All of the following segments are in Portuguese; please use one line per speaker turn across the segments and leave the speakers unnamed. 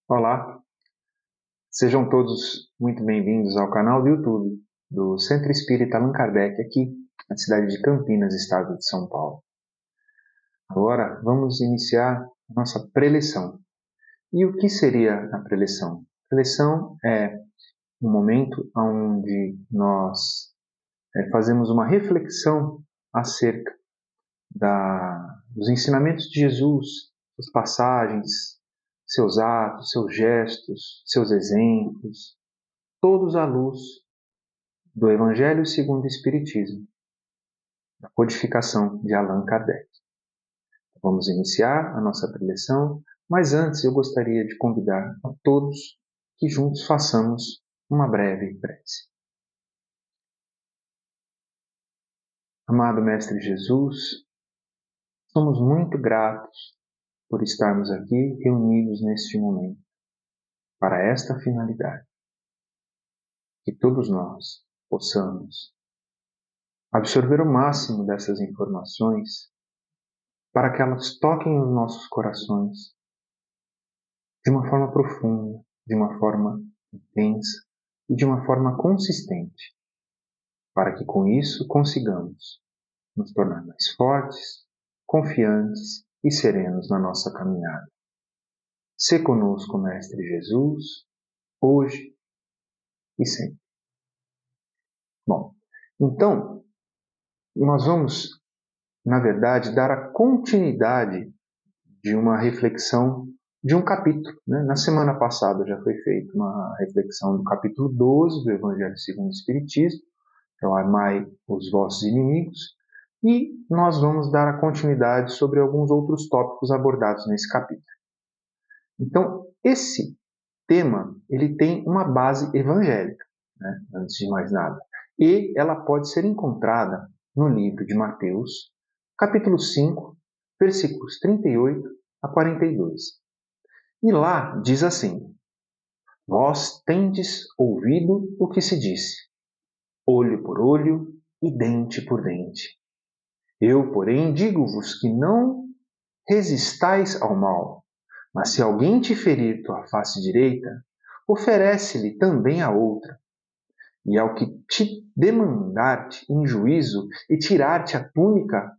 Olá, sejam todos muito bem-vindos ao canal do YouTube do Centro Espírita Allan Kardec, aqui na cidade de Campinas, estado de São Paulo. Agora vamos iniciar a nossa preleção. E o que seria a preleção? A preleção é um momento onde nós fazemos uma reflexão acerca dos ensinamentos de Jesus, suas passagens, seus atos, seus gestos, seus exemplos, todos à luz do Evangelho segundo o Espiritismo, da codificação de Allan Kardec. Vamos iniciar a nossa preleção, mas antes eu gostaria de convidar a todos que juntos façamos uma breve prece. Amado Mestre Jesus, somos muito gratos por estarmos aqui reunidos neste momento, para esta finalidade. Que todos nós possamos absorver o máximo dessas informações para que elas toquem os nossos corações de uma forma profunda, de uma forma intensa e de uma forma consistente, para que com isso consigamos nos tornar mais fortes, confiantes e serenos na nossa caminhada. Sê conosco, Mestre Jesus, hoje e sempre. Bom, então, nós vamos, na verdade, dar a continuidade de uma reflexão de um capítulo. Na semana passada já foi feita uma reflexão do capítulo 12 do Evangelho segundo o Espiritismo, então amai os vossos inimigos, e nós vamos dar a continuidade sobre alguns outros tópicos abordados nesse capítulo. Então, esse tema ele tem uma base evangélica, antes de mais nada, e ela pode ser encontrada no livro de Mateus, capítulo 5, versículos 38 a 42. E lá diz assim: Vós tendes ouvido o que se disse, olho por olho e dente por dente. Eu, porém, digo-vos que não resistais ao mal, mas se alguém te ferir tua face direita, oferece-lhe também a outra. E ao que te demandar-te em juízo e tirar-te a túnica,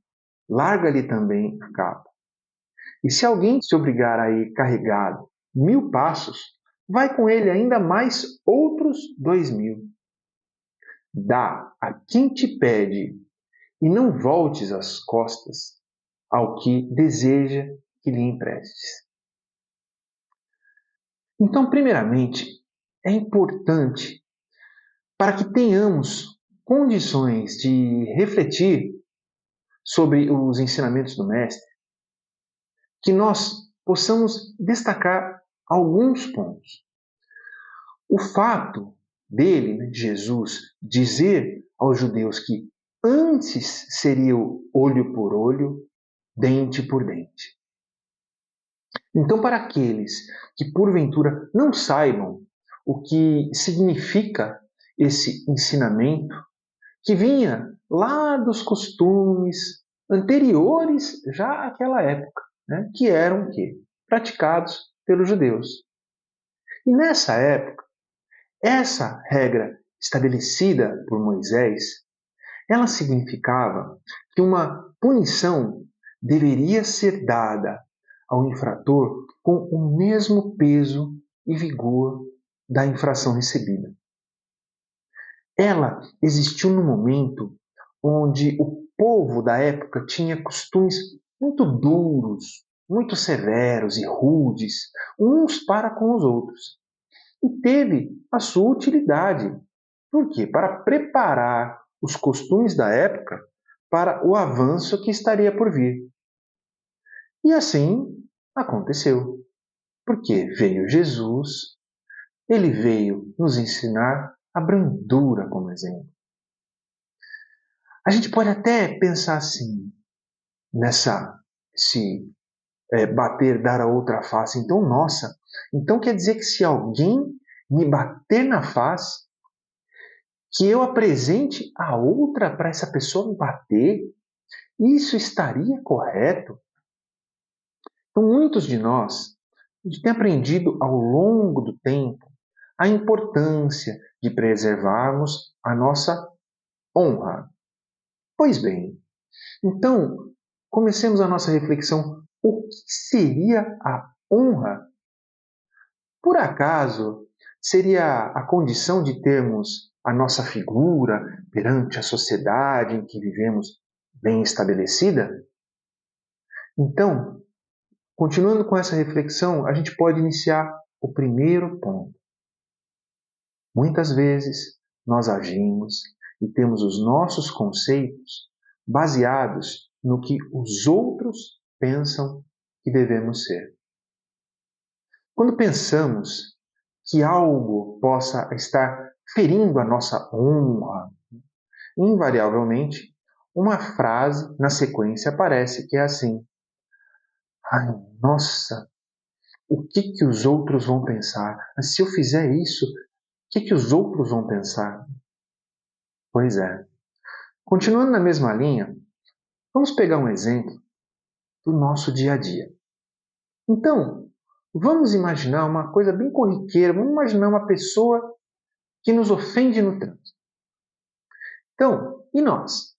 larga-lhe também a capa. E se alguém se obrigar a ir carregado 1000 passos, vai com ele ainda mais outros 2000. Dá a quem te pede, e não voltes as costas ao que deseja que lhe emprestes. Então, primeiramente, é importante, para que tenhamos condições de refletir sobre os ensinamentos do Mestre, que nós possamos destacar alguns pontos. O fato dele, de Jesus, dizer aos judeus que antes seria o olho por olho, dente por dente. Então, para aqueles que porventura não saibam o que significa esse ensinamento, que vinha lá dos costumes anteriores já àquela época, que eram o quê? Praticados pelos judeus. E nessa época, essa regra estabelecida por Moisés, ela significava que uma punição deveria ser dada ao infrator com o mesmo peso e vigor da infração recebida. Ela existiu no momento onde o povo da época tinha costumes muito duros, muito severos e rudes, uns para com os outros. E teve a sua utilidade. Por quê? Para preparar os costumes da época para o avanço que estaria por vir. E assim aconteceu. Porque veio Jesus, ele veio nos ensinar a brandura como exemplo. A gente pode até pensar assim, bater, dar a outra face. Então, nossa, então quer dizer que se alguém me bater na face, que eu apresente a outra para essa pessoa me bater? Isso estaria correto? Então, muitos de nós A gente tem aprendido ao longo do tempo a importância de preservarmos a nossa honra. Pois bem, então comecemos a nossa reflexão. O que seria a honra? Por acaso seria a condição de termos a nossa figura perante a sociedade em que vivemos bem estabelecida? Então, continuando com essa reflexão, a gente pode iniciar o primeiro ponto. Muitas vezes nós agimos e temos os nossos conceitos baseados no que os outros pensam que devemos ser. Quando pensamos que algo possa estar ferindo a nossa honra, invariavelmente uma frase na sequência aparece que é assim: ai, nossa, o que que os outros vão pensar? Se eu fizer isso, o que que os outros vão pensar? Pois é. Continuando na mesma linha, vamos pegar um exemplo do nosso dia a dia. Então, vamos imaginar uma coisa bem corriqueira, vamos imaginar uma pessoa que nos ofende no trânsito. Então, e nós?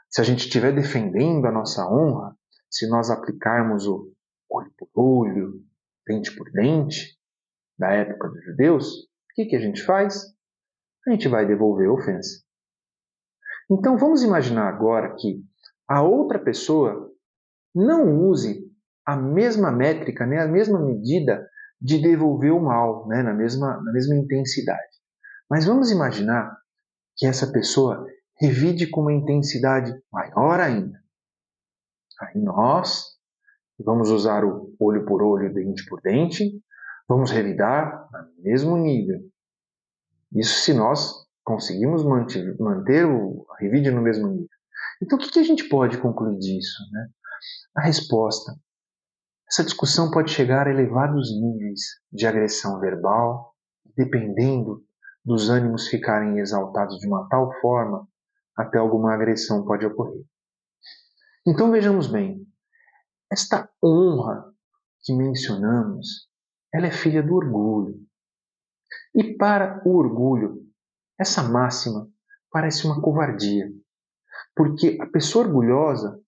Se a gente estiver defendendo a nossa honra, se nós aplicarmos o olho por olho, dente por dente, da época dos judeus, o que a gente faz? A gente vai devolver a ofensa. Então vamos imaginar agora que a outra pessoa não use a mesma métrica, né, a mesma medida de devolver o mal, né, na mesma intensidade. Mas vamos imaginar que essa pessoa revide com uma intensidade maior ainda. Aí nós vamos usar o olho por olho, dente por dente, vamos revidar no mesmo nível. Isso se nós conseguimos manter o revide no mesmo nível. Então o que a gente pode concluir disso, né? A resposta: essa discussão pode chegar a elevados níveis de agressão verbal, dependendo dos ânimos ficarem exaltados de uma tal forma, até alguma agressão pode ocorrer. Então vejamos bem, esta honra que mencionamos, ela é filha do orgulho. E para o orgulho, essa máxima parece uma covardia, porque a pessoa orgulhosa,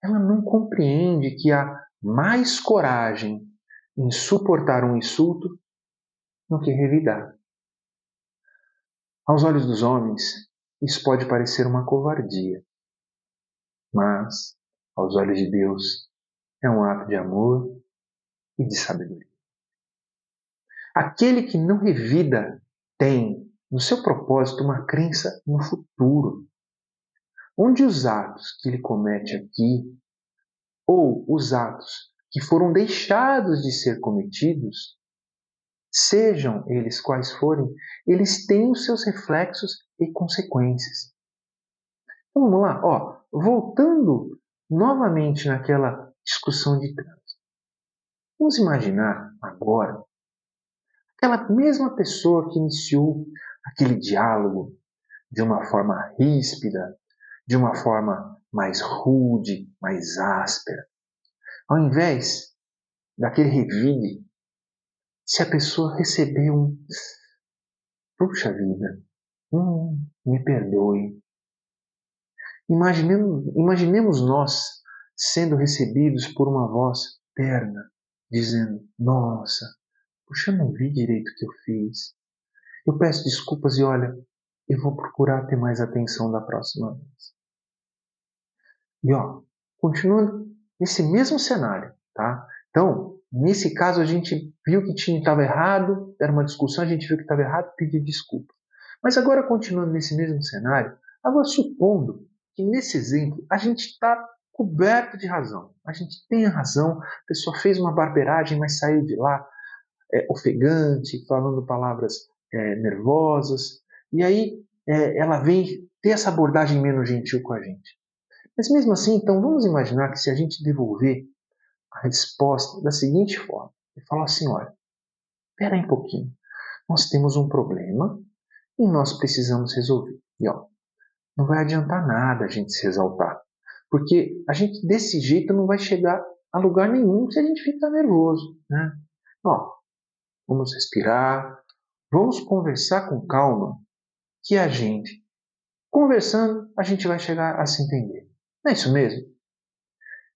ela não compreende que há mais coragem em suportar um insulto do que revidar. Aos olhos dos homens, isso pode parecer uma covardia, mas, aos olhos de Deus, é um ato de amor e de sabedoria. Aquele que não revida tem, no seu propósito, uma crença no futuro, onde os atos que ele comete aqui, ou os atos que foram deixados de ser cometidos, sejam eles quais forem, eles têm os seus reflexos e consequências. Então vamos lá, voltando novamente naquela discussão de trânsito. Vamos imaginar agora aquela mesma pessoa que iniciou aquele diálogo de uma forma ríspida, de uma forma mais rude, mais áspera. Ao invés daquele revide, se a pessoa receber puxa vida, me perdoe. Imaginemos nós sendo recebidos por uma voz terna, dizendo: nossa, puxa, eu não vi direito o que eu fiz. Eu peço desculpas e olha, eu vou procurar ter mais atenção da próxima vez. E continuando nesse mesmo cenário, tá? Então, nesse caso a gente viu que estava errado, era uma discussão, a gente viu que estava errado, pediu desculpa. Mas agora, continuando nesse mesmo cenário, agora supondo que nesse exemplo a gente está coberto de razão. A gente tem a razão, a pessoa fez uma barbeiragem, mas saiu de lá ofegante, falando palavras nervosas, e aí ela vem ter essa abordagem menos gentil com a gente. Mas mesmo assim, então, vamos imaginar que se a gente devolver a resposta da seguinte forma, e falar assim, olha, espera aí um pouquinho, nós temos um problema e nós precisamos resolver. E não vai adiantar nada a gente se exaltar, porque a gente desse jeito não vai chegar a lugar nenhum se a gente ficar nervoso, né? Ó, vamos respirar, vamos conversar com calma, que a gente, conversando, a gente vai chegar a se entender. Não é isso mesmo?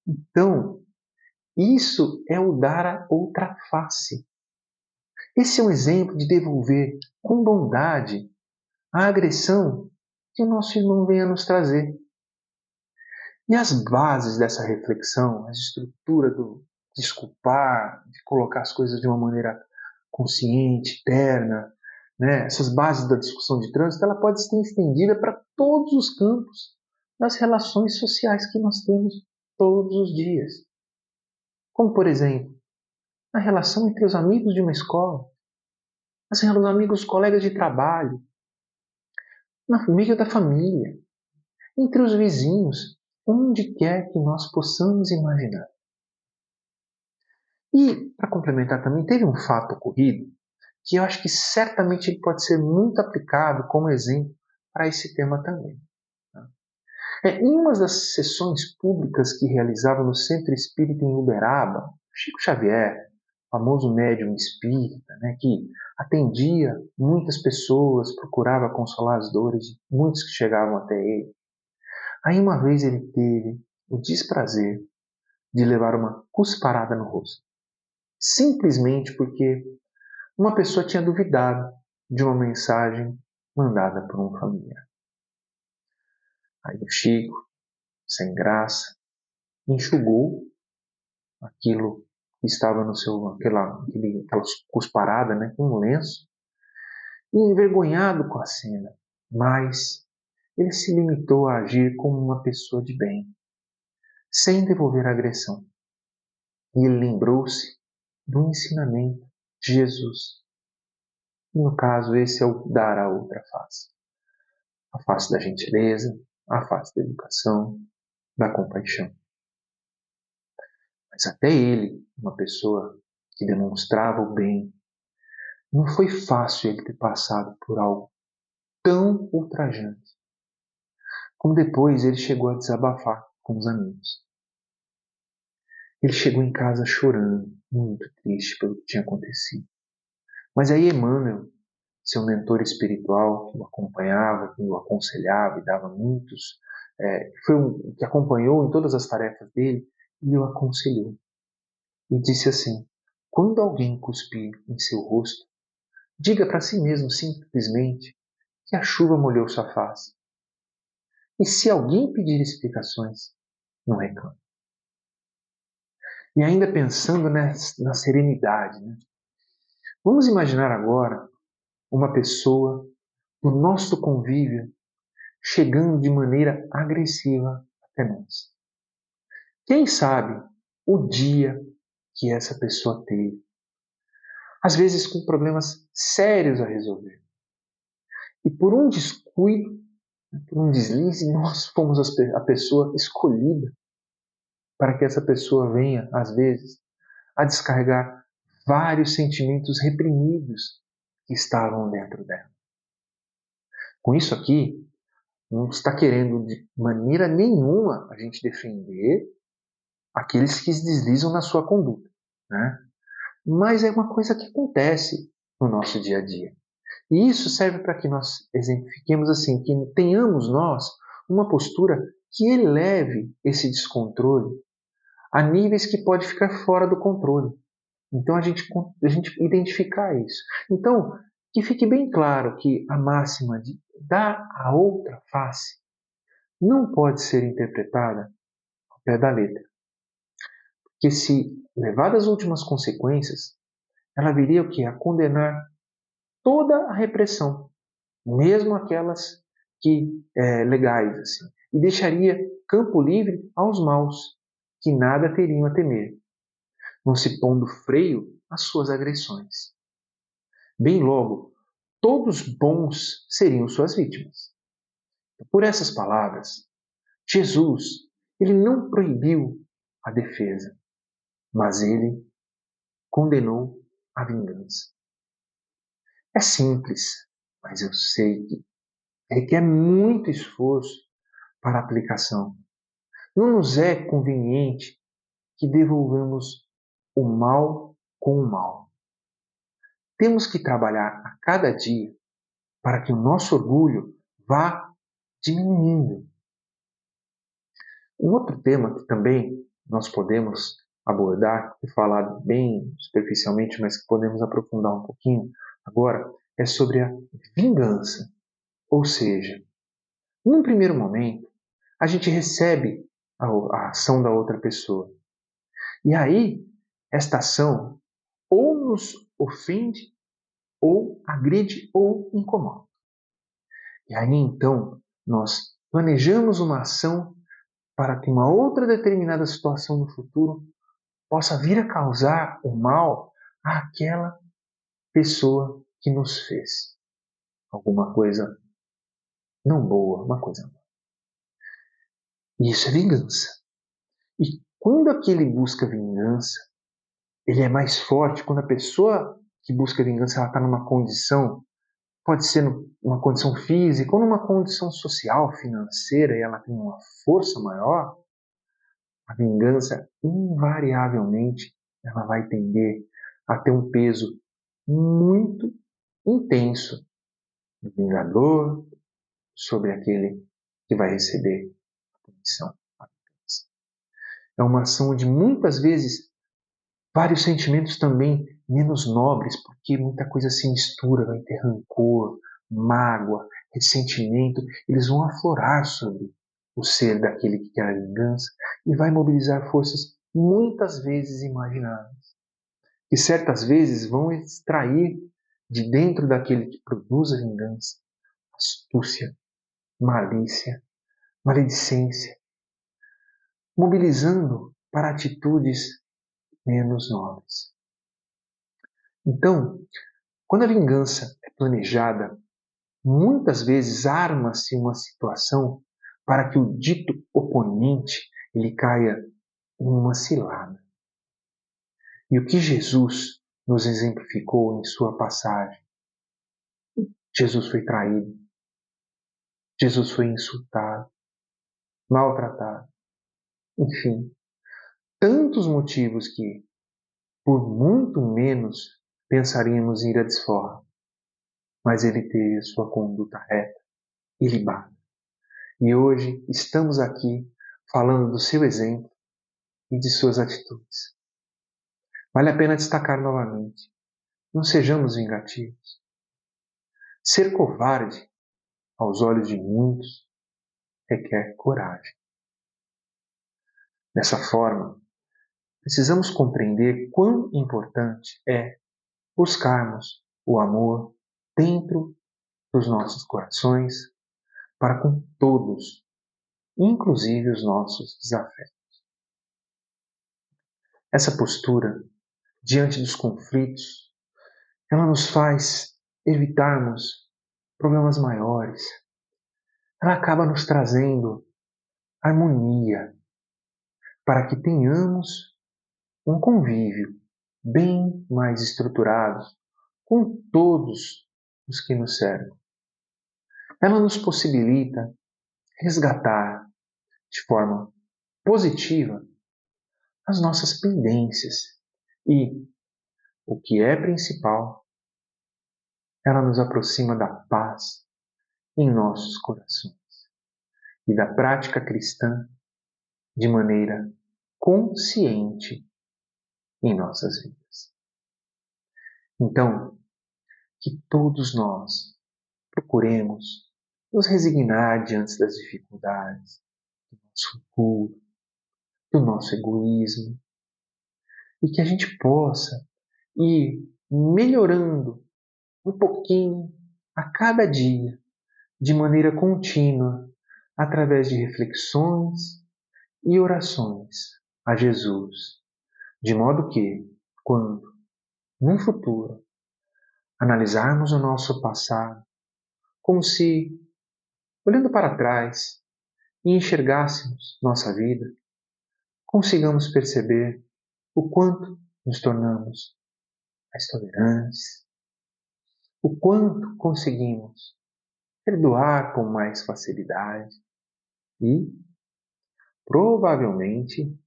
Então, isso é o dar a outra face. Esse é um exemplo de devolver com bondade a agressão que o nosso irmão vem a nos trazer. E as bases dessa reflexão, a estrutura do desculpar, de colocar as coisas de uma maneira consciente, terna, né? Essas bases da discussão de trânsito, ela pode ser estendida para todos os campos das relações sociais que nós temos todos os dias. Como, por exemplo, a relação entre os amigos de uma escola, os amigos, colegas de trabalho, na meio da família, entre os vizinhos, onde quer que nós possamos imaginar. E, para complementar também, teve um fato ocorrido que eu acho que certamente ele pode ser muito aplicado como exemplo para esse tema também. Em uma das sessões públicas que realizava no Centro Espírita em Uberaba, Chico Xavier, famoso médium espírita, né, que atendia muitas pessoas, procurava consolar as dores de muitos que chegavam até ele. Aí uma vez ele teve o desprazer de levar uma cusparada no rosto, simplesmente porque uma pessoa tinha duvidado de uma mensagem mandada por um familiar. Aí o Chico, sem graça, enxugou aquilo que estava no seu, aquela cusparada, né, com um lenço, e envergonhado com a cena, mas ele se limitou a agir como uma pessoa de bem, sem devolver a agressão. E ele lembrou-se do ensinamento de Jesus. E no caso, esse é o dar a outra face. A face da gentileza, a face da educação, da compaixão. Mas até ele, uma pessoa que demonstrava o bem, não foi fácil ele ter passado por algo tão ultrajante. Como depois ele chegou a desabafar com os amigos. Ele chegou em casa chorando, muito triste pelo que tinha acontecido. Mas aí Emmanuel, seu mentor espiritual, que o acompanhava, que o aconselhava e dava muitos, que acompanhou em todas as tarefas dele, e o aconselhou. E disse assim: quando alguém cuspir em seu rosto, diga para si mesmo simplesmente que a chuva molhou sua face. E se alguém pedir explicações, não reclame. E ainda pensando na serenidade, né? Vamos imaginar agora uma pessoa do nosso convívio chegando de maneira agressiva até nós. Quem sabe o dia que essa pessoa teve, às vezes com problemas sérios a resolver. E por um descuido, por um deslize, nós fomos a pessoa escolhida para que essa pessoa venha, às vezes, a descarregar vários sentimentos reprimidos que estavam dentro dela. Com isso aqui, não está querendo de maneira nenhuma a gente defender aqueles que se deslizam na sua conduta, né? Mas é uma coisa que acontece no nosso dia a dia. E isso serve para que nós exemplifiquemos assim, que tenhamos nós uma postura que eleve esse descontrole a níveis que pode ficar fora do controle. Então a gente identificar isso. Então, que fique bem claro que a máxima de dar a outra face não pode ser interpretada ao pé da letra. Porque se levada às últimas consequências, ela viria o quê? A condenar toda a repressão, mesmo aquelas que legais, assim, e deixaria campo livre aos maus, que nada teriam a temer, não se pondo freio às suas agressões. Bem logo, todos bons seriam suas vítimas. Por essas palavras, Jesus, ele não proibiu a defesa, mas ele condenou a vingança. É simples, mas eu sei que requer muito esforço para a aplicação. Não nos é conveniente que devolvamos o mal com o mal. temos que trabalhar a cada dia para que o nosso orgulho vá diminuindo. Um outro tema que também nós podemos abordar e falar bem superficialmente, mas que podemos aprofundar um pouquinho agora, é sobre a vingança. Ou seja, num primeiro momento, a gente recebe a ação da outra pessoa. E aí, esta ação ou nos ofende, ou agride, ou incomoda. E aí, então, nós planejamos uma ação para que uma outra determinada situação no futuro possa vir a causar o mal àquela pessoa que nos fez alguma coisa não boa, uma coisa má. E isso é vingança. E quando aquele busca vingança, ele é mais forte. Quando a pessoa que busca vingança está numa condição, pode ser numa condição física ou numa condição social, financeira, e ela tem uma força maior, a vingança, invariavelmente, ela vai tender a ter um peso muito intenso do vingador sobre aquele que vai receber a punição. É uma ação onde muitas vezes vários sentimentos também menos nobres, porque muita coisa se mistura, vai ter rancor, mágoa, ressentimento, eles vão aflorar sobre o ser daquele que quer a vingança e vai mobilizar forças muitas vezes imagináveis, que certas vezes vão extrair de dentro daquele que produz a vingança astúcia, malícia, maledicência, mobilizando para atitudes menos nobres. Então, quando a vingança é planejada, muitas vezes arma-se uma situação para que o dito oponente ele caia em uma cilada. E o que Jesus nos exemplificou em sua passagem? Jesus foi traído, Jesus foi insultado, maltratado, enfim, tantos motivos que, por muito menos, pensaríamos em ir à desforra, mas ele teve a sua conduta reta, ilibada. E hoje estamos aqui falando do seu exemplo e de suas atitudes. Vale a pena destacar novamente: não sejamos vingativos. Ser covarde, aos olhos de muitos, requer coragem. Dessa forma, precisamos compreender quão importante é buscarmos o amor dentro dos nossos corações para com todos, inclusive os nossos desafetos. Essa postura, diante dos conflitos, ela nos faz evitarmos problemas maiores. Ela acaba nos trazendo harmonia para que tenhamos um convívio bem mais estruturado com todos os que nos cercam. Ela nos possibilita resgatar de forma positiva as nossas pendências e, o que é principal, ela nos aproxima da paz em nossos corações e da prática cristã de maneira consciente em nossas vidas. Então, que todos nós procuremos nos resignar diante das dificuldades, do nosso orgulho, do nosso egoísmo, e que a gente possa ir melhorando um pouquinho a cada dia, de maneira contínua, através de reflexões e orações a Jesus, de modo que, quando, no futuro, analisarmos o nosso passado, como se, olhando para trás e enxergássemos nossa vida, consigamos perceber o quanto nos tornamos mais tolerantes, o quanto conseguimos perdoar com mais facilidade e, provavelmente,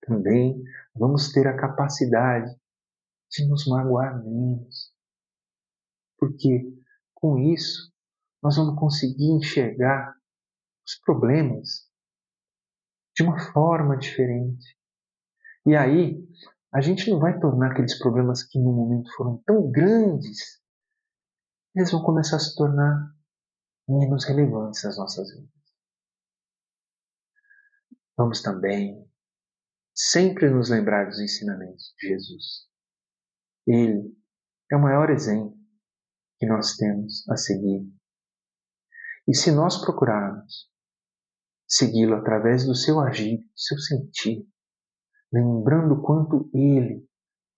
também vamos ter a capacidade de nos magoar menos, porque com isso nós vamos conseguir enxergar os problemas de uma forma diferente. E aí, a gente não vai tornar aqueles problemas que no momento foram tão grandes, eles vão começar a se tornar menos relevantes nas nossas vidas. Vamos também sempre nos lembrar dos ensinamentos de Jesus. Ele é o maior exemplo que nós temos a seguir. E se nós procurarmos segui-lo através do seu agir, do seu sentir, lembrando quanto ele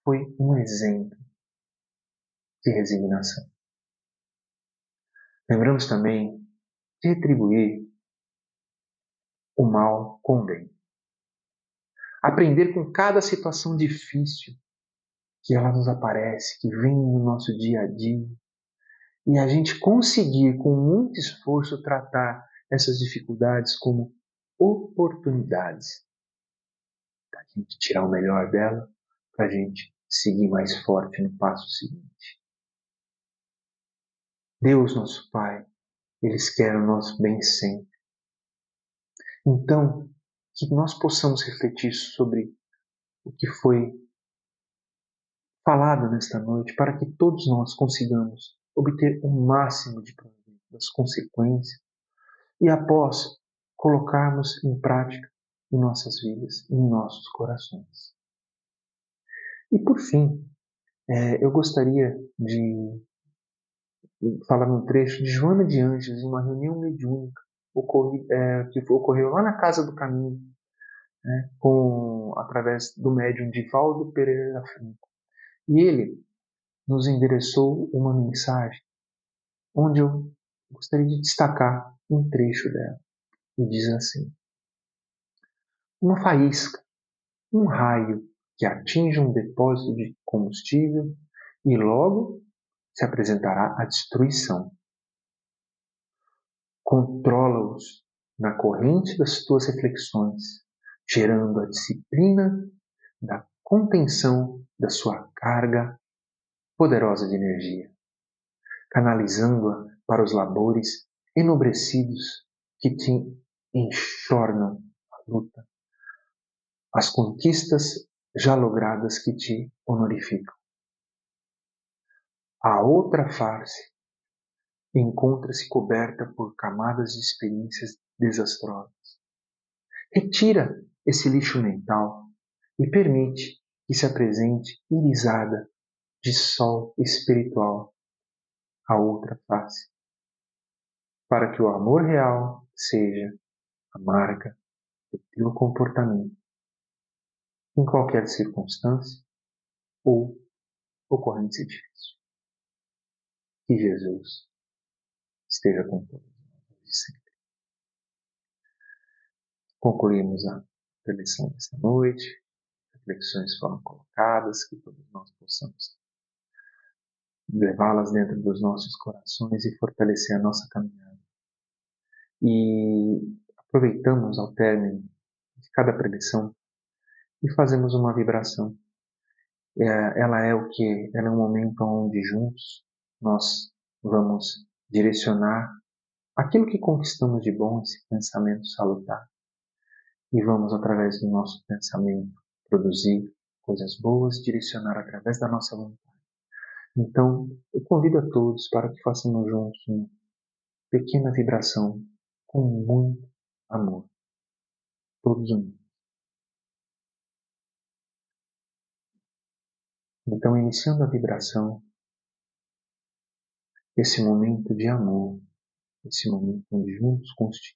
foi um exemplo de resignação. Lembramos também de retribuir o mal com o bem. Aprender com cada situação difícil que ela nos aparece, que vem no nosso dia a dia, e a gente conseguir, com muito esforço, tratar essas dificuldades como oportunidades para a gente tirar o melhor dela, para a gente seguir mais forte no passo seguinte. Deus, nosso Pai, eles querem o nosso bem sempre. Então, que nós possamos refletir sobre o que foi falado nesta noite, para que todos nós consigamos obter o máximo de proveito das consequências e após colocarmos em prática em nossas vidas, em nossos corações. E por fim, eu gostaria de falar um trecho de Joana de Ângeles, em uma reunião mediúnica que ocorreu lá na Casa do Caminho, né, através do médium Divaldo Pereira Franco. E ele nos endereçou uma mensagem onde eu gostaria de destacar um trecho dela. E diz assim: uma faísca, um raio que atinge um depósito de combustível e logo se apresentará a destruição. Controla-os na corrente das tuas reflexões, gerando a disciplina da contenção da sua carga poderosa de energia, canalizando-a para os labores enobrecidos que te enxornam a luta, as conquistas já logradas que te honorificam. A outra face encontra-se coberta por camadas de experiências desastrosas. Retira esse lixo mental e permite que se apresente irisada de sol espiritual a outra face, para que o amor real seja a marca do teu comportamento em qualquer circunstância ou ocorrência difícil. Que Jesus esteja com todos nós sempre. Concluímos a preleção desta noite, reflexões foram colocadas, que todos nós possamos levá-las dentro dos nossos corações e fortalecer a nossa caminhada. E aproveitamos ao término de cada preleção e fazemos uma vibração. Ela é o que? Ela é um momento onde juntos nós vamos direcionar aquilo que conquistamos de bom, esse pensamento salutar, e vamos, através do nosso pensamento, produzir coisas boas, direcionar através da nossa vontade. Então, eu convido a todos para que façamos juntos uma pequena vibração com muito amor, todos unidos. Então, iniciando a vibração, esse momento de amor, esse momento onde juntos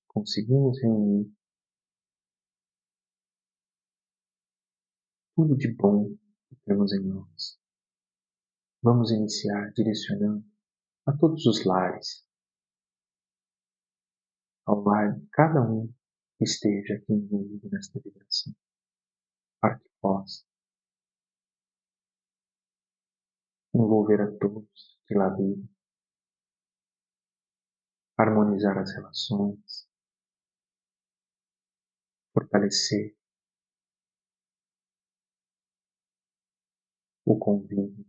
conseguimos reunir tudo de bom que temos em nós. Vamos iniciar direcionando a todos os lares, ao lar de cada um que esteja aqui envolvido nesta vibração, para que possa envolver a todos que lá vivem, harmonizar as relações, fortalecer o convívio,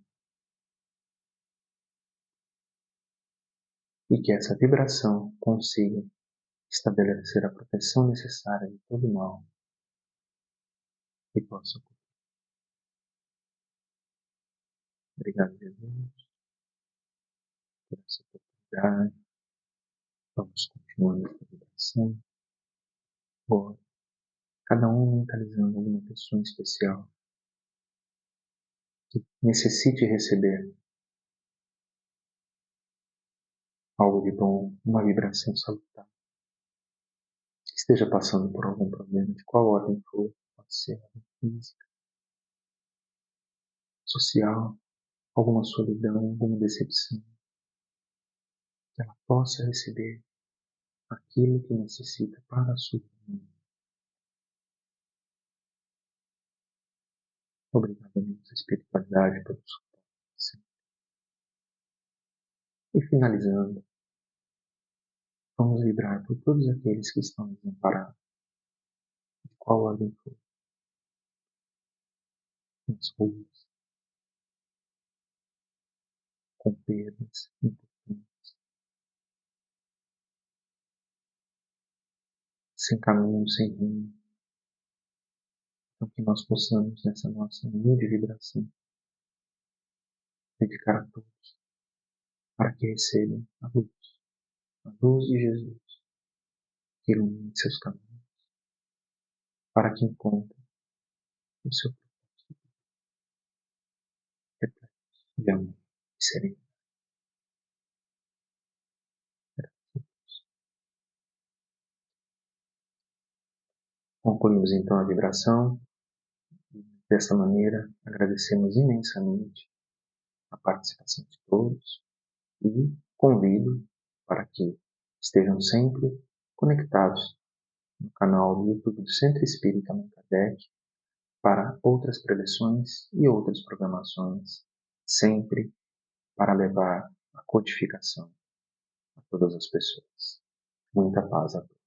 e que essa vibração consiga estabelecer a proteção necessária de todo mal e possa ocorrer. Obrigado, Jesus, por essa oportunidade. Vamos continuando essa vibração. Agora, cada um mentalizando alguma pessoa em especial que necessite receber algo de bom, uma vibração salutar, que esteja passando por algum problema, de qual ordem for, pode ser ordem física, social, alguma solidão, alguma decepção, que ela possa receber aquilo que necessita para a sua vida. Obrigado, amigos, espiritualidade, pelo suporte. E finalizando, vamos vibrar por todos aqueles que estão desamparados, de qual ordem for, nas ruas, com perdas importantes, sem caminho, sem rumo. Então, que nós possamos, nessa nossa humilde vibração, dedicar a todos para que recebam a luz de Jesus, que ilumine seus caminhos, para que encontrem o seu propósito repleto de amor e serenidade. Concluímos então a vibração. Desta maneira, agradecemos imensamente a participação de todos e convido para que estejam sempre conectados no canal do YouTube do Centro Espírita Allan Kardec para outras preleções e outras programações, sempre para levar a codificação a todas as pessoas. Muita paz a todos.